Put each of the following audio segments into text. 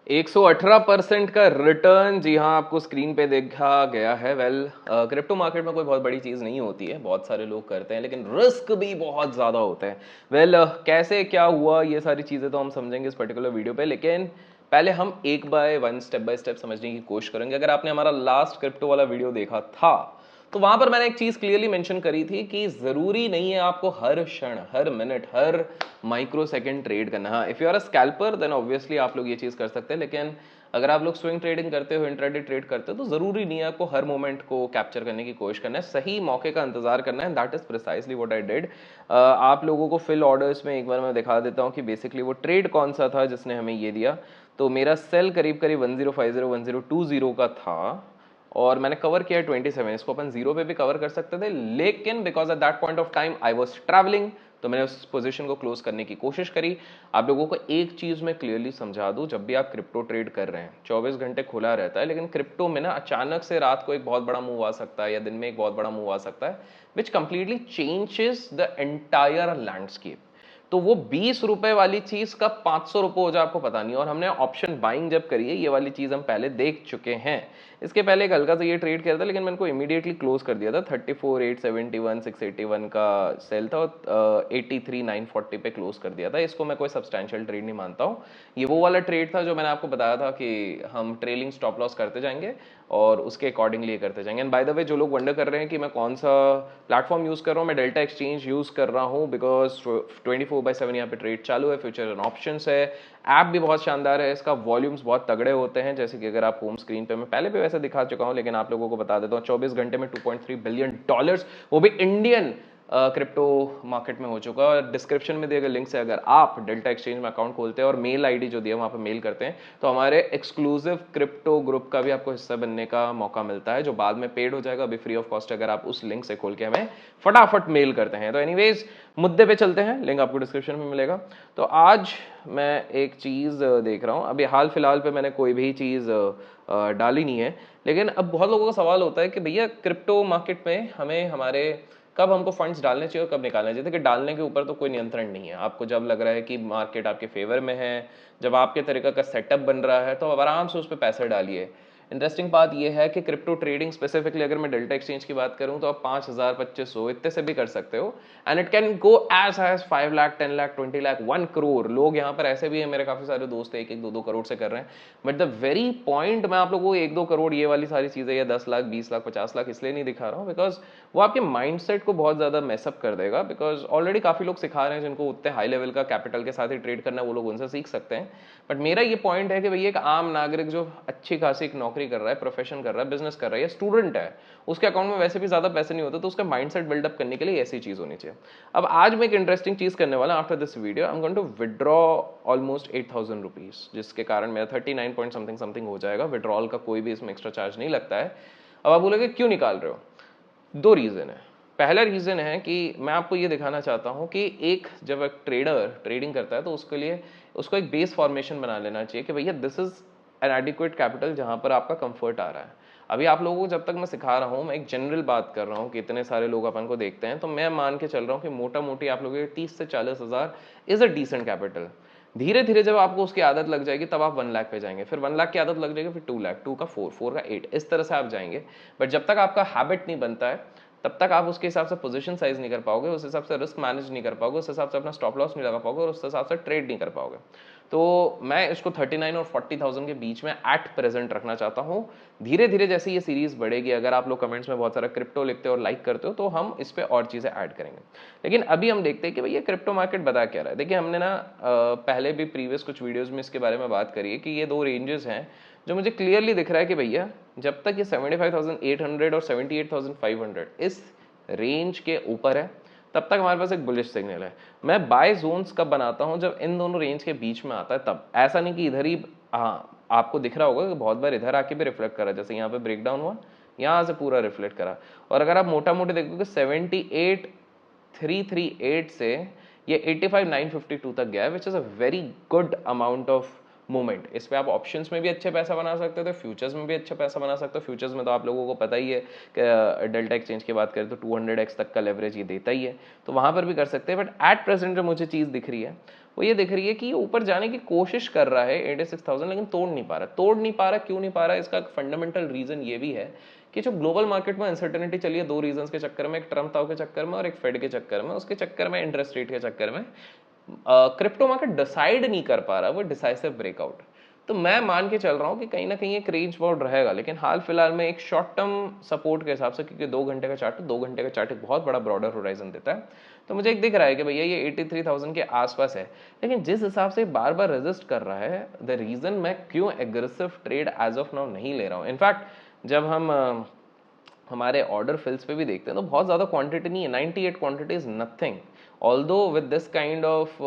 118% का रिटर्न, जी हाँ, आपको स्क्रीन पे देखा गया है। क्रिप्टो मार्केट में कोई बहुत बड़ी चीज़ नहीं होती है, बहुत सारे लोग करते हैं, लेकिन रिस्क भी बहुत ज़्यादा होता है। कैसे क्या हुआ, ये सारी चीज़ें तो हम समझेंगे इस पर्टिकुलर वीडियो पे, लेकिन पहले हम स्टेप बाय स्टेप समझने की कोशिश करेंगे। अगर आपने हमारा लास्ट क्रिप्टो वाला वीडियो देखा था तो वहां पर मैंने एक चीज क्लियरली मेंशन करी थी कि जरूरी नहीं है आपको हर क्षण, हर मिनट, हर माइक्रो सेकंड ट्रेड करना। हाँ, if you are a scalper then obviously आप लोग ये चीज कर सकते हैं, लेकिन अगर आप लोग स्विंग ट्रेडिंग करते हो, इंट्राडे ट्रेड करते हो, तो जरूरी नहीं है आपको हर मोमेंट को कैप्चर करने की कोशिश करना है, सही मौके का इंतजार करना है। That is precisely what I did. आप लोगों को फिल ऑर्डर्स में एक बार मैं दिखा देता हूँ कि बेसिकली वो ट्रेड कौन सा था जिसने हमें ये दिया। तो मेरा सेल करीब करीब 1050 1020 का था और मैंने कवर किया 27। इसको अपन जीरो पे भी कवर कर सकते थे, लेकिन because at that point of time I was travelling, तो मैंने उस पोजीशन को क्लोज करने की कोशिश करी। आप लोगों को एक चीज मैं क्लियरली समझा दूं, जब भी आप क्रिप्टो ट्रेड कर रहे हैं 24 घंटे खुला रहता है, लेकिन क्रिप्टो में ना अचानक से रात को एक बहुत बड़ा मूव आ सकता है या दिन में एक बहुत बड़ा मूव आ सकता है, which completely changes the entire landscape. तो वो 20 रुपए वाली चीज का 500 रुपए हो जाए आपको पता नहीं। और हमने ऑप्शन बाइंग जब करी है, ये वाली चीज हम पहले देख चुके हैं। इसके पहले एक हल्का सा ये ट्रेड किया था, लेकिन मैंने को इमीडिएटली क्लोज कर दिया था। 34,871 681 का सेल था और 83,940 पे क्लोज कर दिया था। इसको मैं कोई सब्सटैंशियल ट्रेड नहीं मानता हूँ। ये वो वाला ट्रेड था जो मैंने आपको बताया था कि हम ट्रेलिंग स्टॉप लॉस करते जाएंगे और उसके अकॉर्डिंगली करते जाएंगे। एंड बाय द वे, जो लोग वंडर कर रहे हैं कि मैं कौन सा प्लेटफॉर्म यूज कर रहा हूँ, मैं डेल्टा एक्सचेंज यूज कर रहा हूँ, बिकॉज 24/7 यहाँ पे ट्रेड चालू है, फ्यूचर एंड ऑप्शंस है। ऐप भी बहुत शानदार है, इसका वॉल्यूम्स बहुत तगड़े होते हैं, जैसे कि अगर आप होम स्क्रीन पे, मैं पहले भी वैसे दिखा चुका हूँ लेकिन आप लोगों को बता देता हूँ, 24 घंटे में $2.3 बिलियन, वो भी इंडियन क्रिप्टो मार्केट में हो चुका है। और डिस्क्रिप्शन में दिए गए लिंक से अगर आप डेल्टा एक्सचेंज में अकाउंट खोलते हैं और मेल आईडी जो दिया वहाँ पे मेल करते हैं, तो हमारे एक्सक्लूसिव क्रिप्टो ग्रुप का भी आपको हिस्सा बनने का मौका मिलता है, जो बाद में पेड हो जाएगा, अभी फ्री ऑफ कॉस्ट, अगर आप उस लिंक से खोल के हमें फटाफट मेल करते हैं। तो एनीवेज, मुद्दे पे चलते हैं, लिंक आपको डिस्क्रिप्शन में मिलेगा। तो आज मैं एक चीज़ देख रहा हूँ, अभी हाल फिलहाल पे मैंने कोई भी चीज़ डाली नहीं है, लेकिन अब बहुत लोगों का सवाल होता है कि भैया क्रिप्टो मार्केट में हमें हमारे कब हमको फंड्स डालने चाहिए और कब निकालने चाहिए। कि डालने के ऊपर तो कोई नियंत्रण नहीं है। आपको जब लग रहा है कि मार्केट आपके फेवर में है, जब आपके तरीका का सेटअप बन रहा है, तो अब आराम से उस पर पैसे डालिए। इंटरेस्टिंग बात यह है कि क्रिप्टो ट्रेडिंग स्पेसिफिकली अगर मैं डेल्टा एक्सचेंज की बात करूं, तो आप 5,000 2500 इतने से भी कर सकते हो। And it can go as high as 5 lakh 10 lakh 20 lakh 1 crore. लोग यहाँ पर ऐसे भी हैं, मेरे काफी सारे दोस्त है, 1-1 2-2 करोड़ से कर रहे हैं। बट द वेरी पॉइंट, मैं आप लोगों को 1-2 करोड़ ये वाली सारी चीजें या 10 लाख 20 लाख 50 लाख इसलिए नहीं दिखा रहा हूँ, बिकॉज वो आपके माइंडसेट को बहुत ज्यादा मेसअप कर देगा। बिकॉज ऑलरेडी काफी लोग सिखा रहे हैं जिनको उतने हाई लेवल का कैपिटल के साथ ही ट्रेड करना है, वो लोग उनसे सीख सकते हैं। बट मेरा ये पॉइंट है कि भैया एक आम नागरिक जो अच्छी खासी एक नौकरी कर रहा है, प्रोफेशन कर रहा है, बिजनेस कर रहा है या स्टूडेंट है, उसके अकाउंट में वैसे भी ज्यादा पैसे नहीं होते, तो उसका माइंडसेट बिल्डअप करने के लिए ऐसी चीज होनी चाहिए। अब आज मैं एक इंटरेस्टिंग चीज करने वाला, after this video I am going to withdraw almost 8,000 rupees, जिसके कारण मेरा 39 पॉइंट समथिंग समथिंग हो जाएगा। विड्रॉल का कोई भी इसमें एक्स्ट्रा चार्ज नहीं लगता है। अब आप बोलोगे क्यों निकाल रहे हो? दो रीजन है। पहला रीजन है कि मैं आपको ये दिखाना चाहता हूं कि जब एक ट्रेडर ट्रेडिंग करता है, तो उसके लिए उसको एक बेस फॉर्मेशन बना लेना चाहिए कि भैया this is an adequate capital जहां पर आपका कंफर्ट आ रहा है। अभी आप लोगों को जब तक मैं सिखा रहा हूं, मैं एक जनरल बात कर रहा हूं कि इतने सारे लोग अपन को देखते हैं, तो मैं मान के चल रहा हूं कि मोटा मोटी आप लोगों के 30 से 40 हजार इज अ डिसेंट कैपिटल। धीरे धीरे जब आपको उसकी आदत लग जाएगी, तब आप 1 लाख पे जाएंगे, फिर 1 लाख की आदत लग जाएगी, फिर 2 लाख, 2 का 4, 4 का 8, इस तरह से आप जाएंगे। बट जब तक आपका हैबिट नहीं बनता है, तब तक आप उसके हिसाब से पोजीशन साइज नहीं कर पाओगे, उस हिसाब से रिस्क मैनेज नहीं कर पाओगे, उस हिसाब से अपना स्टॉप लॉस नहीं लगा पाओगे और उस हिसाब से ट्रेड नहीं कर पाओगे। तो मैं इसको 39 और 40,000 के बीच में एट प्रेजेंट रखना चाहता हूँ। धीरे धीरे जैसे ये सीरीज बढ़ेगी, अगर आप लोग कमेंट्स में बहुत सारा क्रिप्टो लिखते हो और लाइक करते हो, तो हम इस पर और चीजें ऐड करेंगे। लेकिन अभी हम देखते हैं कि भैया क्रिप्टो मार्केट बता क्या रहा है। देखिए, हमने ना पहले भी प्रीवियस कुछ वीडियोज में इसके बारे में बात करी है कि ये दो रेंजेस हैं जो मुझे क्लियरली दिख रहा है कि भैया जब तक ये 75,800 और 78,500 इस रेंज के ऊपर है, तब तक हमारे पास एक बुलिश सिग्नल है। मैं बाय जोन्स कब बनाता हूं? जब इन दोनों रेंज के बीच में आता है तब। ऐसा नहीं कि इधर ही, हाँ आपको दिख रहा होगा कि बहुत बार इधर आके भी रिफ्लेक्ट करा, जैसे यहाँ पे ब्रेकडाउन हुआ, यहाँ से पूरा रिफ्लेक्ट करा। और अगर आप मोटा मोटी देखोगे 78,338 से ये 85,952 तक गया है, which is a very good amount of movement. इस पे आप ऑप्शंस में भी अच्छे पैसा बना सकते थे, फ्यूचर्स में भी अच्छा पैसा बना सकते हो। फ्यूचर्स में तो आप लोगों को पता ही है कि डेल्टा एक्सचेंज की बात करें तो 200x तक का लेवरेज ये देता ही है, तो वहां पर भी कर सकते हैं। बट एट प्रेजेंट जो मुझे चीज़ दिख रही है वो ये दिख रही है कि ये ऊपर जाने की कोशिश कर रहा है 86,000, लेकिन तोड़ नहीं पा रहा। क्यों नहीं पा रहा? इसका फंडामेंटल रीजन ये भी है कि जो ग्लोबल मार्केट में अनसर्टेनिटी चली है दो रीजंस के चक्कर में, एक ट्रम्प ताऊ के चक्कर में और एक फेड के चक्कर में, उसके चक्कर में, इंटरेस्ट रेट के चक्कर में क्रिप्टो मार्केट डिसाइड नहीं कर पा रहा वो डिसाइसिव ब्रेकआउट। तो मैं मान के चल रहा हूँ कि कहीं ना कहीं एक रेंज बाउंड रहेगा, लेकिन हाल फिलहाल में एक शॉर्ट टर्म सपोर्ट के हिसाब से, क्योंकि 2 घंटे का चार्ट, 2 घंटे का चार्ट एक बहुत बड़ा ब्रॉडर होराइजन देता है, तो मुझे एक दिख रहा है कि भैया ये 83,000 के आसपास है। लेकिन जिस हिसाब से बार बार रेजिस्ट कर रहा है, द रीजन मैं क्यों aggressive trade as of now नहीं ले रहा हूँ। इनफैक्ट जब हम हमारे ऑर्डर फिल्स पे भी देखते हैं तो बहुत ज़्यादा क्वांटिटी नहीं है, 98 quantity is nothing. Although with this kind of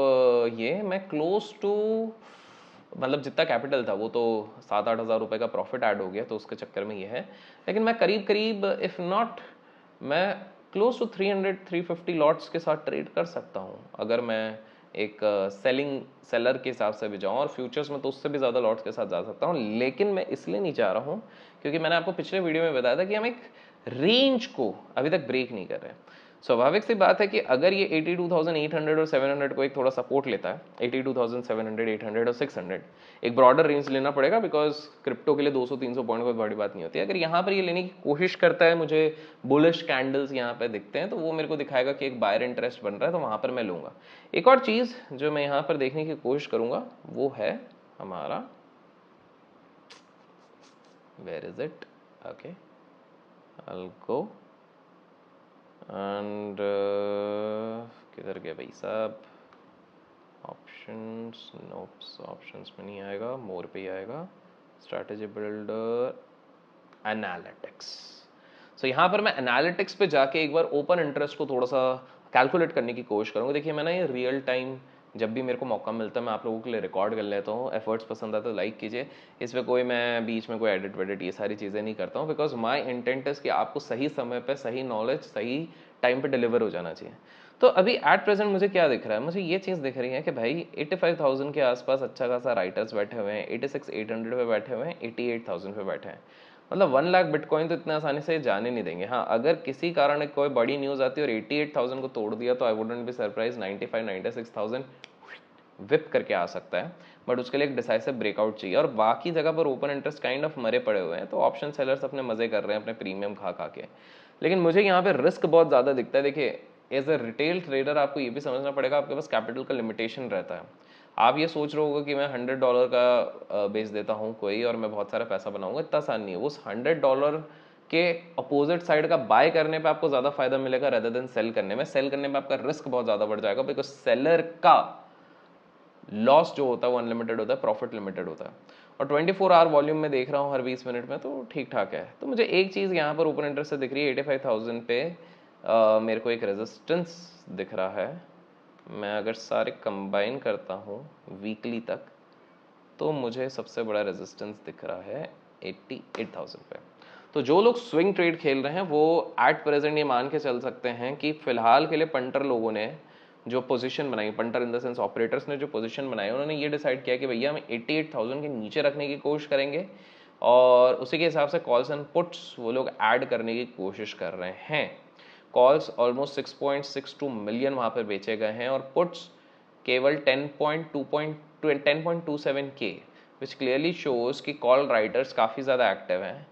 ये मैं क्लोज टू, मतलब जितना कैपिटल था वो तो 7-8 हज़ार रुपये का प्रॉफिट ऐड हो गया, तो उसके चक्कर में ये है। लेकिन मैं करीब करीब इफ नॉट, मैं क्लोज टू 300-350 लॉट्स के साथ ट्रेड कर सकता हूँ अगर मैं एक सेलिंग सेलर के हिसाब से भी जाऊँ, और फ्यूचर्स में तो उससे भी ज़्यादा लॉट्स के साथ जा सकता हूँ। लेकिन मैं इसलिए नहीं चाह रहा हूँ क्योंकि मैंने आपको पिछले वीडियो में बताया था कि हम एक रेंज को अभी तक ब्रेक नहीं कर रहे हैं। स्वाभाविक सी बात है कि अगर ये 82,800 और 700 को एक थोड़ा सपोर्ट लेता है, 82,700, 800 और 600, एक ब्रॉडर रेंज लेना पड़ेगा, बिकॉज क्रिप्टो के लिए 200-300 पॉइंट कोई बड़ी बात नहीं होती है। अगर यहाँ पर ये लेने की कोशिश करता है, मुझे बुलिश कैंडल्स यहाँ पे दिखते हैं, तो वो मेरे को दिखाएगा कि एक बायर इंटरेस्ट बन रहा है, तो वहाँ पर मैं लूँगा। एक और चीज़ जो मैं यहाँ पर देखने की कोशिश करूँगा वो है हमारा, where is it, okay, I'll go and किधर गया भाई साहब, ऑप्शंस, नोप्स, ऑप्शंस में नहीं आएगा, मोर पे ही आएगा, स्ट्रैटेजी बिल्डर, एनालिटिक्स। सो यहाँ पर मैं एनालिटिक्स पे जाके एक बार ओपन इंटरेस्ट को थोड़ा सा कैलकुलेट करने की कोशिश करूँगा। देखिए मैं ना ये रियल टाइम जब भी मेरे को मौका मिलता है मैं आप लोगों के लिए रिकॉर्ड कर लेता हूँ। एफर्ट्स पसंद आता है तो लाइक कीजिए। इस पर कोई मैं बीच में कोई एडिट वेडिट ये सारी चीज़ें नहीं करता हूँ, बिकॉज माई इंटेंट इज़ कि आपको सही समय पर सही नॉलेज सही टाइम पर डिलीवर हो जाना चाहिए। तो अभी एट प्रेजेंट मुझे क्या दिख रहा है, मुझे ये चीज़ दिख रही है कि भाई 85,000 के आसपास अच्छा खासा राइटर्स बैठे हुए हैं, 86,800 पे बैठे हुए हैं, 88,000 पे बैठे हैं। मतलब 1 लाख बिटकॉइन तो इतना आसानी से जाने नहीं देंगे। हाँ, अगर किसी कारण कोई बड़ी न्यूज़ आती है और 88,000 को तोड़ दिया तो I wouldn't be surprise, 95-96,000 whip करके आ सकता है, बट उसके लिए एक डिसाइसिव ब्रेकआउट चाहिए। और बाकी जगह पर ओपन इंटरेस्ट काइंड ऑफ मरे पड़े हुए हैं, तो ऑप्शन सेलर्स अपने मजे कर रहे हैं अपने प्रीमियम खा खा के। लेकिन मुझे यहाँ पे रिस्क बहुत ज़्यादा दिखता है। देखिए एज अ रिटेल ट्रेडर आपको ये भी समझना पड़ेगा, आपके पास कैपिटल का लिमिटेशन रहता है। आप ये सोच रहे होगा कि मैं $100 का बेच देता हूँ कोई और मैं बहुत सारा पैसा बनाऊंगा, इतना आसान नहीं है। उस $100 के अपोजिट साइड का बाय करने पे आपको ज़्यादा फायदा मिलेगा रेदर देन सेल करने में। सेल करने में आपका रिस्क बहुत ज़्यादा बढ़ जाएगा, बिकॉज सेलर का लॉस जो होता है वो अनलिमिटेड होता है, प्रॉफिट लिमिटेड होता है। और 24 आवर वॉल्यूम में देख रहा हूँ हर 20 मिनट में, तो ठीक ठाक है। तो मुझे एक चीज़ यहाँ पर ओपन इंटरेस्ट से दिख रही है, 85,000 पे मेरे को एक रेजिस्टेंस दिख रहा है। मैं अगर सारे कंबाइन करता हूँ वीकली तक तो मुझे सबसे बड़ा रेजिस्टेंस दिख रहा है 88,000 पे। तो जो लोग स्विंग ट्रेड खेल रहे हैं वो एट प्रेजेंट ये मान के चल सकते हैं कि फिलहाल के लिए पंटर लोगों ने जो पोजीशन बनाई, punter in the sense operators ने जो पोजीशन बनाई, उन्होंने ये डिसाइड किया कि भैया हम 88,000 के नीचे रखने की कोशिश करेंगे, और उसी के हिसाब से कॉल्स एंड पुट्स वो लोग ऐड करने की कोशिश कर रहे हैं। कॉल्स ऑलमोस्ट 6.62 मिलियन वहाँ पर बेचे गए हैं, और पुट्स केवल 10.27 के, विच क्लियरली शोज कि कॉल राइटर्स काफ़ी ज़्यादा एक्टिव हैं।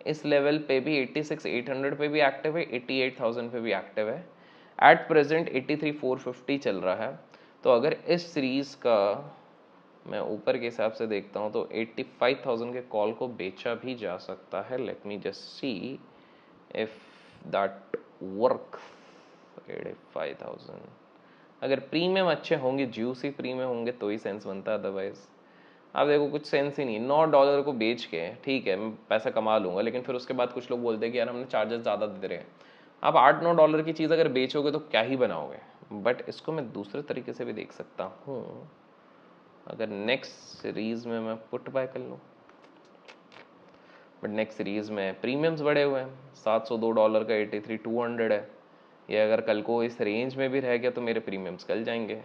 इस लेवल पे भी 86,800 पे भी एक्टिव है, 88,000 पे भी एक्टिव है। एट प्रेजेंट 83,450 चल रहा है। तो अगर इस सीरीज़ का मैं ऊपर के हिसाब से देखता हूँ तो 85,000 के कॉल को बेचा भी जा सकता है। Let me just see if that work. 85,000 अगर प्रीमियम अच्छे होंगे, ज्यूसी प्रीमियम होंगे तो ही सेंस बनता है, अदरवाइज आप देखो कुछ सेंस ही नहीं। $9 को बेच के ठीक है मैं पैसा कमा लूँगा, लेकिन फिर उसके बाद कुछ लोग बोलते हैं कि यार हमने चार्जेस ज़्यादा दे रहे हैं। आप $8-9 की चीज़ अगर बेचोगे तो क्या ही बनाओगे। बट इसको मैं दूसरे तरीके से भी देख सकता हूँ, अगर नेक्स्ट सीरीज़ में मैं पुट बाय कर लूँ, बट नेक्स्ट सीरीज़ में प्रीमियम्स बढ़े हुए हैं, $702 का 83,200 है। ये अगर कल को इस रेंज में भी रह गया तो मेरे प्रीमियम्स कल जाएंगे।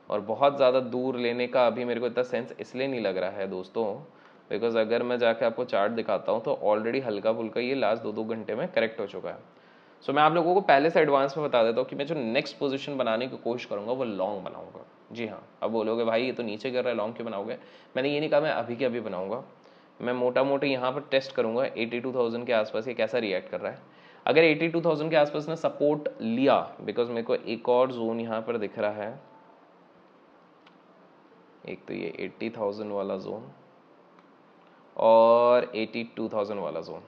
और बहुत ज़्यादा दूर लेने का अभी मेरे को इतना सेंस इसलिए नहीं लग रहा है दोस्तों, बिकॉज अगर मैं जाके आपको चार्ट दिखाता हूँ तो ऑलरेडी हल्का फुल्का ये लास्ट 2-2 घंटे में करेक्ट हो चुका है। सो मैं आप लोगों को पहले से एडवांस में बता देता हूँ कि मैं जो नेक्स्ट पोजीशन बनाने की कोशिश करूंगा वो लॉन्ग बनाऊंगा। जी हाँ, अब बोलोगे भाई ये तो नीचे गिर रहा है, लॉन्ग क्यों बनाओगे? मैंने ये नहीं कहा मैं अभी के अभी बनाऊंगा, मैं मोटा मोटी यहाँ पर टेस्ट करूंगा 82,000 के आसपास ये कैसा रिएक्ट कर रहा है। अगर 82,000 के आसपास ने सपोर्ट लिया, बिकॉज मेरे को एक और जोन यहाँ पर दिख रहा है, एक तो ये 80,000 वाला जोन और 82,000 वाला जोन,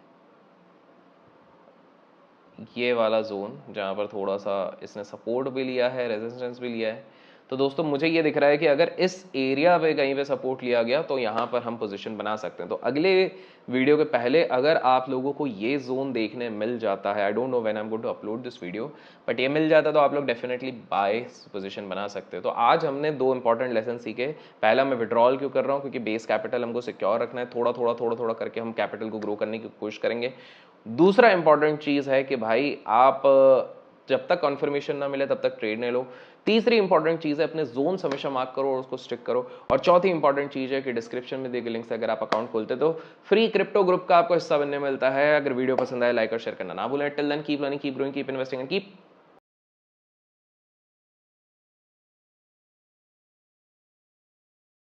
ये वाला जोन जहाँ पर थोड़ा सा इसने सपोर्ट भी लिया है, रेजिस्टेंस भी लिया है। तो दोस्तों मुझे ये दिख रहा है कि अगर इस एरिया पे कहीं पे सपोर्ट लिया गया तो यहाँ पर हम पोजीशन बना सकते हैं। तो अगले वीडियो के पहले अगर आप लोगों को ये जोन देखने मिल जाता है, I don't know when I am going to upload this video, but ये मिल जाता है तो आप लोग डेफिनेटली बाय पोजीशन बना सकते हैं। तो आज हमने दो इंपॉर्टेंट लेसन सीखे। पहला, मैं विड्रॉल क्यों कर रहा हूँ, क्योंकि बेस कैपिटल हमको सिक्योर रखना है, थोड़ा थोड़ा करके हम कैपिटल को ग्रो करने की कोशिश करेंगे। दूसरा इंपॉर्टेंट चीज है कि भाई आप जब तक कन्फर्मेशन ना मिले तब तक ट्रेड नहीं लो। तीसरी इंपॉर्टेंट चीज है अपने जोन हमेशा मार्क करो और उसको स्टिक करो। और चौथी इंपॉर्टेंट चीज है कि डिस्क्रिप्शन में दिए गए लिंक से अगर आप अकाउंट खोलते तो फ्री क्रिप्टो ग्रुप का आपको हिस्सा बनने मिलता है। अगर वीडियो पसंद आए लाइक और शेयर करना ना भूलें। Till then keep learning, keep growing, keep investing and keep